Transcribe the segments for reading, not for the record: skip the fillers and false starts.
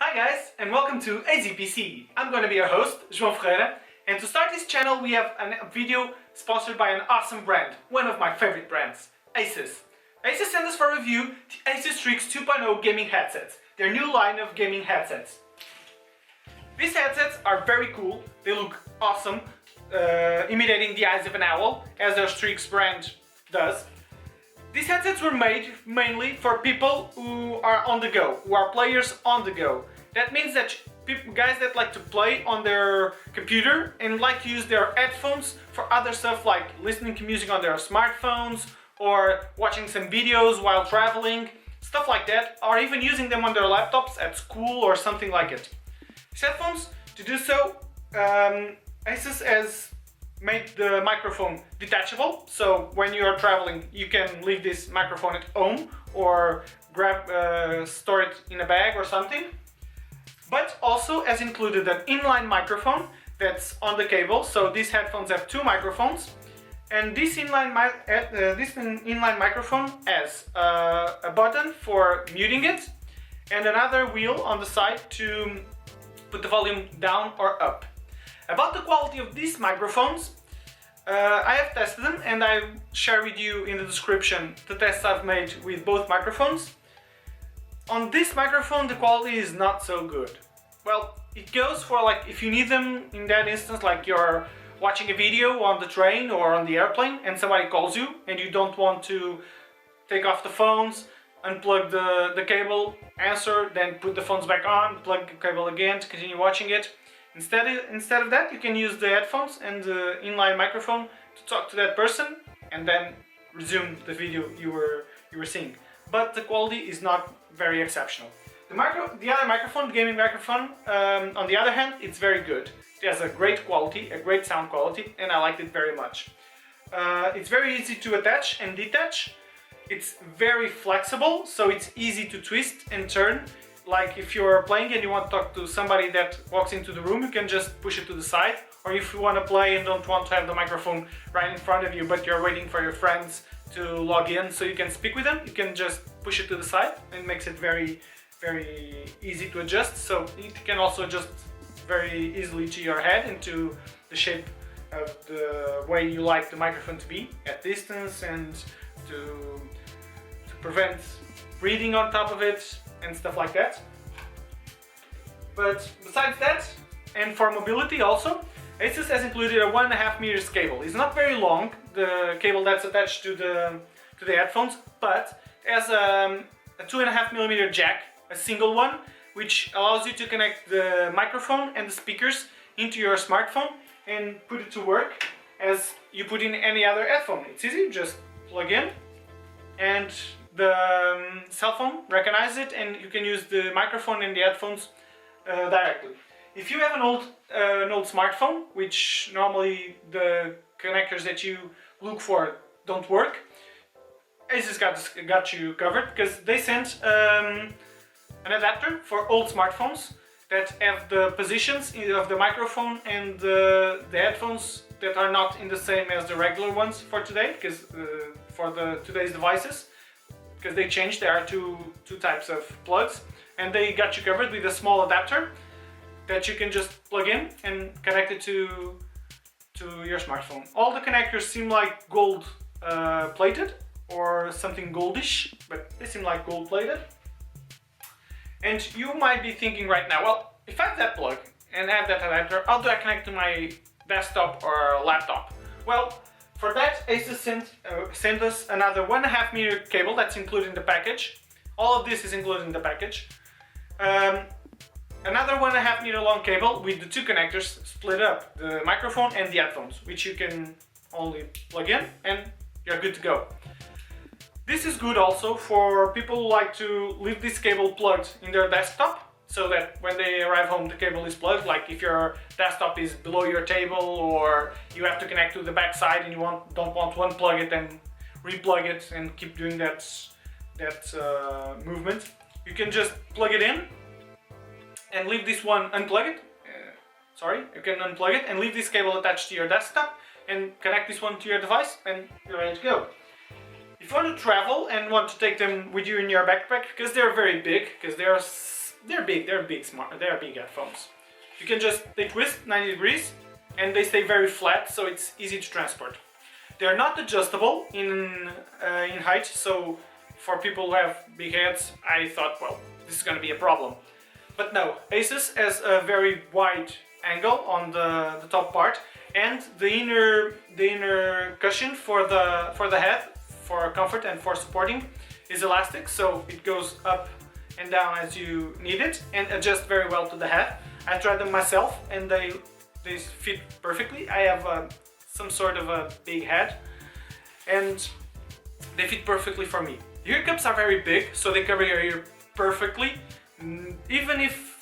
Hi guys, and welcome to AZPC. I'm going to be your host, João Ferreira, and to start this channel we have a video sponsored by an awesome brand, one of my favorite brands, Asus. Asus sent us for review the Asus Strix 2.0 gaming headsets, their new line of gaming headsets. These headsets are very cool, they look awesome, imitating the eyes of an owl, as their Strix brand does. These headsets were made mainly for people who are on the go, who are players on the go. That means that guys that like to play on their computer and like to use their headphones for other stuff like listening to music on their smartphones or watching some videos while traveling, stuff like that, or even using them on their laptops at school or something like it. These headphones, to do so, Asus has made the microphone detachable, so when you are traveling you can leave this microphone at home or store it in a bag or something. But also has included an inline microphone that's on the cable, so these headphones have two microphones, and this inline microphone has a button for muting it and another wheel on the side to put the volume down or up. About the quality of these microphones, I have tested them and I share with you in the description the tests I've made with both microphones. On this microphone the quality is not so good. Well, it goes for like if you need them in that instance, like you're watching a video on the train or on the airplane and somebody calls you and you don't want to take off the phones, unplug the cable, answer, then put the phones back on, plug the cable again to continue watching it. Instead of that, you can use the headphones and the inline microphone to talk to that person and then resume the video you were seeing. But the quality is not very exceptional. The other microphone, the gaming microphone, on the other hand, it's very good. It has a great quality, a great sound quality, and I liked it very much. It's very easy to attach and detach. It's very flexible, so it's easy to twist and turn. Like if you're playing and you want to talk to somebody that walks into the room, you can just push it to the side. Or if you want to play and don't want to have the microphone right in front of you, but you're waiting for your friends to log in so you can speak with them, you can just push it to the side, and it makes it very, very easy to adjust. So it can also adjust very easily to your head into the shape of the way you like the microphone to be at distance, and to prevent breathing on top of it and stuff like that. But besides that, and for mobility also, Asus has included a 1.5 meters cable. It's not very long, the cable that's attached to the headphones, but it has a 2.5 millimeter jack, a single one, which allows you to connect the microphone and the speakers into your smartphone and put it to work as you put in any other headphone. It's easy, just plug in and the cell phone recognizes it, and you can use the microphone and the headphones directly. If you have an old smartphone, which normally the connectors that you look for don't work, Asus got you covered, because they sent an adapter for old smartphones that have the positions of the microphone and the headphones that are not in the same as the regular ones for today, because for today's devices, because they changed. There are two types of plugs, and they got you covered with a small adapter that you can just plug in and connect it to your smartphone. All the connectors seem like gold plated or something goldish, but they seem like gold plated. And you might be thinking right now, well, if I have that plug and have that adapter, how do I connect to my desktop or laptop? Well, for that, Asus sent us another 1.5 meter cable that's included in the package. All of this is included in the package. Another 1.5 meter long cable with the two connectors split up, the microphone and the headphones, which you can only plug in and you're good to go. This is good also for people who like to leave this cable plugged in their desktop, so that when they arrive home the cable is plugged. Like if your desktop is below your table, or you have to connect to the back side and you don't want to unplug it and replug it and keep doing that movement, you can just plug it in and leave this one unplug it. You can unplug it and leave this cable attached to your desktop and connect this one to your device, and you're ready to go. If you want to travel and want to take them with you in your backpack, because they're very big, because they're they're big. They're big headphones. You can just, they twist 90 degrees and they stay very flat, so it's easy to transport. They're not adjustable in height, so for people who have big heads, I thought, well, this is going to be a problem. But no, Asus has a very wide angle on the top part, and the inner cushion for the head, for comfort and for supporting, is elastic, so it goes up and down as you need it and adjusts very well to the head. I tried them myself and they fit perfectly. I have some sort of a big head and they fit perfectly for me. The ear cups are very big, so they cover your ear perfectly. Even if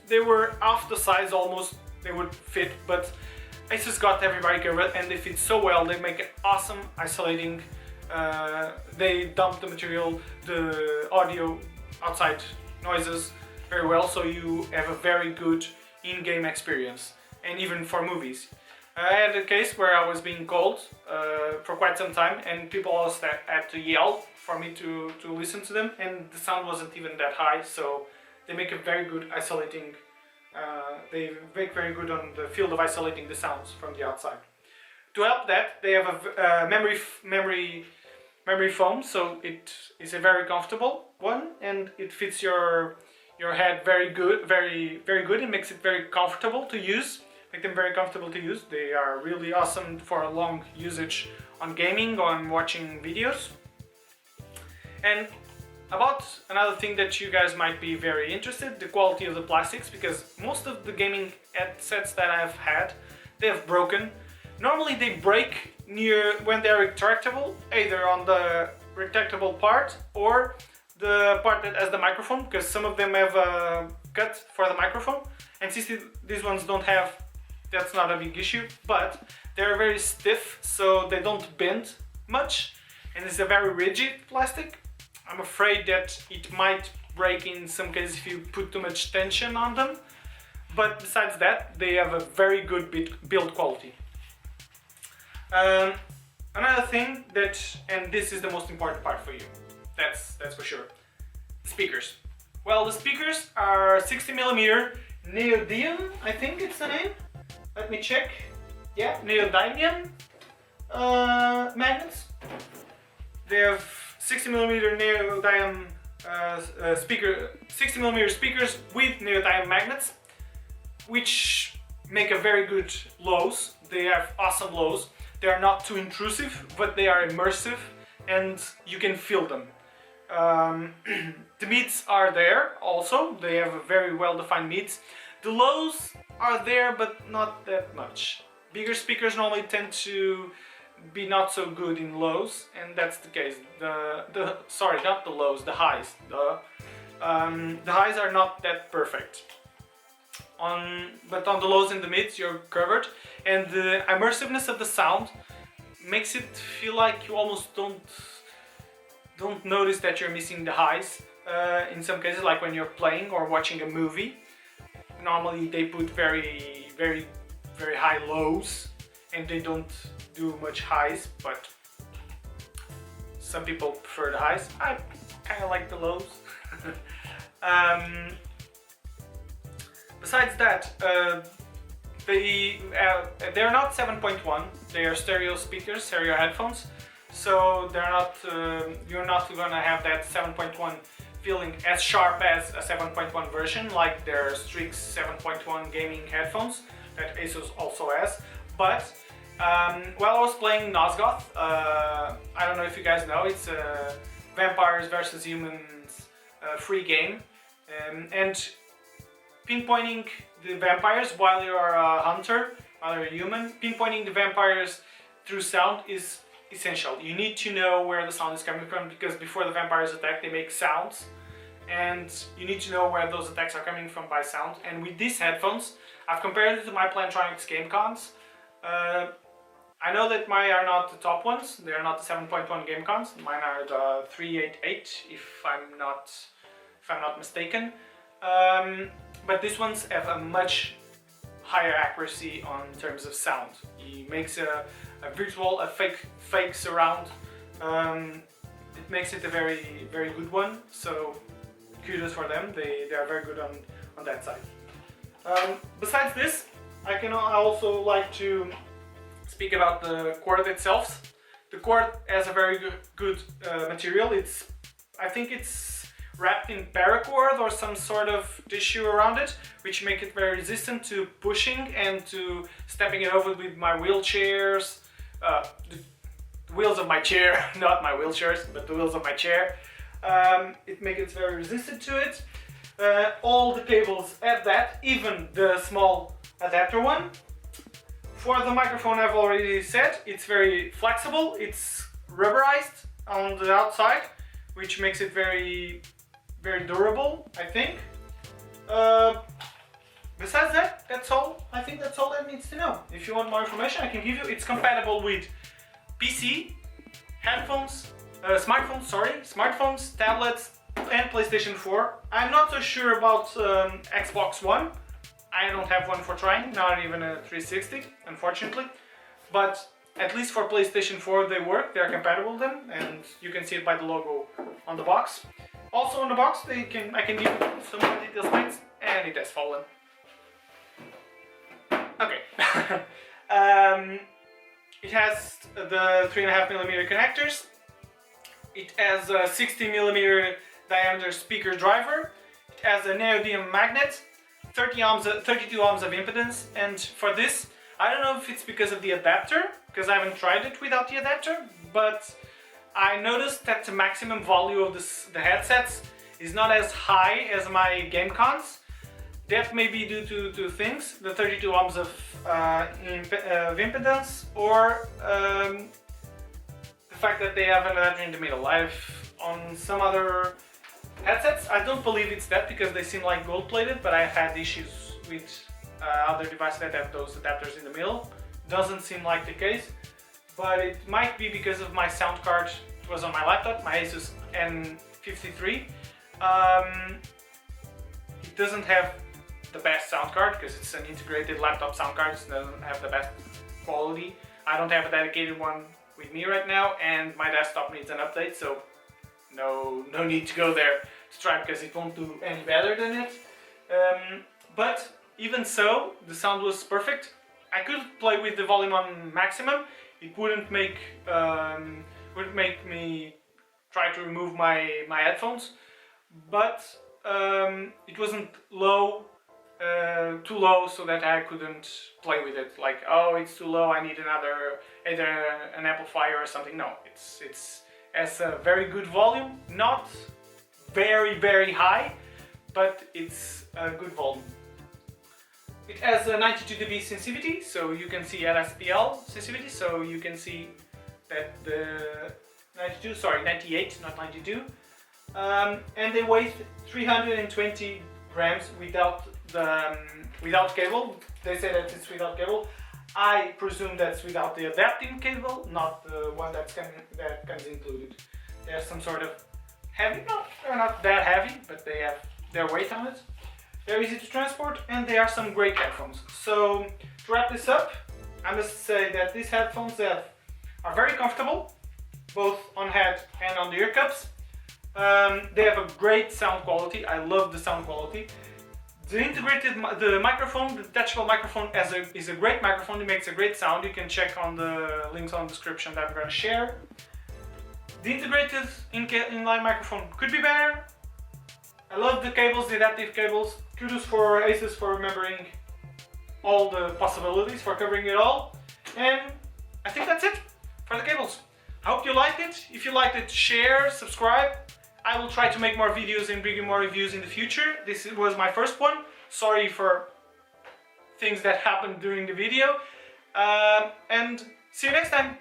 they were half the size almost, they would fit, but Asus got everybody covered and they fit so well. They make it awesome isolating. They dump the material, the audio, outside noises very well, so you have a very good in-game experience, and even for movies. I had a case where I was being called for quite some time, and people also had to yell for me to listen to them, and the sound wasn't even that high, so they make a very good isolating, they make very good on the field of isolating the sounds from the outside. To help that, they have a memory foam, so it is a very comfortable one, and it fits your head very good, and makes it very comfortable to use. Make them very comfortable to use. They are really awesome for a long usage on gaming, on watching videos. And about another thing that you guys might be very interested, the quality of the plastics, because most of the gaming headsets that I've had, they have broken. Normally they break when they're retractable, either on the retractable part or the part that has the microphone, because some of them have a cut for the microphone, and since these ones don't have, that's not a big issue, but they're very stiff, so they don't bend much, and it's a very rigid plastic. I'm afraid that it might break in some cases if you put too much tension on them, but besides that, they have a very good build quality. Another thing and this is the most important part for you, that's for sure, speakers. Well, the speakers are 60mm neodymium, I think it's the name. Let me check. Yeah, neodymium magnets. They have 60mm neodymium 60mm speakers with neodymium magnets, which make a very good lows. They have awesome lows. They are not too intrusive, but they are immersive, and you can feel them. The mids are there also. They have a very well-defined mids. The lows are there, but not that much. Bigger speakers normally tend to be not so good in lows, and that's the case. Sorry, not the lows, the highs. The highs are not that perfect. But on the lows and the mids you're covered, and the immersiveness of the sound makes it feel like you almost don't notice that you're missing the highs. In some cases, like when you're playing or watching a movie, normally they put very high lows and they don't do much highs, but some people prefer the highs. I kind of like the lows. Besides that, they're not 7.1. They are stereo speakers, stereo headphones. So they're not. You're not gonna have that 7.1 feeling as sharp as a 7.1 version, like their Strix 7.1 gaming headphones that Asus also has. But while I was playing Nosgoth, I don't know if you guys know, it's a vampires versus humans free game, and pinpointing the vampires while you're a hunter, while you're a human, pinpointing the vampires through sound is essential. You need to know where the sound is coming from, because before the vampires attack they make sounds, and you need to know where those attacks are coming from by sound. And with these headphones, I've compared it to my Plantronics game cons. I know that mine are not the top ones, they are not the 7.1 game cons, mine are the 388 if I'm not mistaken. But these ones have a much higher accuracy on terms of sound. He makes a fake surround. It makes it a very good one. So kudos for them. They are very good on that side. Besides this, I also like to speak about the cord itself. The cord has a very good material. I think it's wrapped in paracord or some sort of tissue around it, which make it very resistant to pushing and to stepping it over with my wheelchairs, the wheels of my chair, not my wheelchairs, but the wheels of my chair. It makes it very resistant to it. All the cables have that, even the small adapter one. For the microphone, I've already said, it's very flexible. It's rubberized on the outside, which makes it very durable, I think. Besides that, that's all. I think that's all that needs to know. If you want more information, I can give you. It's compatible with PC, headphones, smartphones, tablets, and PlayStation 4. I'm not so sure about Xbox One. I don't have one for trying, not even a 360, unfortunately. But at least for PlayStation 4 they work, they're compatible with them, and you can see it by the logo on the box. Also on the box, I can give you some more details, mates, and it has fallen. Okay. It has the 3.5mm connectors. It has a 60mm diameter speaker driver. It has a neodymium magnet, 32 ohms of impedance, and for this, I don't know if it's because of the adapter, because I haven't tried it without the adapter, but I noticed that the maximum volume of the headsets is not as high as my game cons. That may be due to two things: the 32 ohms of impedance, or the fact that they have an adapter in the middle. On some other headsets, I don't believe it's that, because they seem like gold-plated, but I've had issues with other devices that have those adapters in the middle. Doesn't seem like the case, but it might be because of my sound card. It was on my laptop, my Asus N53. It doesn't have the best sound card because it's an integrated laptop sound card. It doesn't have the best quality. I don't have a dedicated one with me right now, and my desktop needs an update, so no need to go there to try, because it won't do any better than it. But even so, the sound was perfect. I could play with the volume on maximum. It wouldn't make me try to remove my headphones, but it wasn't too low so that I couldn't play with it. Like, oh, it's too low, I need either an amplifier or something. No, it has a very good volume, not very high, but it's a good 98 It has a 92 dB sensitivity, so you can see LSPL sensitivity, so you can see that the 98, not 92. And they weigh 320 grams without cable. They say that it's without cable. I presume that's without the adapting cable, not the one that comes included. There's some sort of heavy. No, they're not that heavy, but they have their weight on it. They're easy to transport, and they are some great headphones. So to wrap this up, I must say that these headphones are very comfortable, both on head and on the ear cups. They have a great sound quality. I love the sound quality. The microphone, the detachable microphone, is a great microphone. It makes a great sound. You can check on the links on the description that I'm going to share. The integrated inline microphone could be better. I love the cables, the adaptive cables. Kudos for Asus for remembering all the possibilities, for covering it all. And I think that's it for the cables. I hope you liked it. If you liked it, share, subscribe. I will try to make more videos and bring you more reviews in the future. This was my first one. Sorry for things that happened during the video. And see you next time.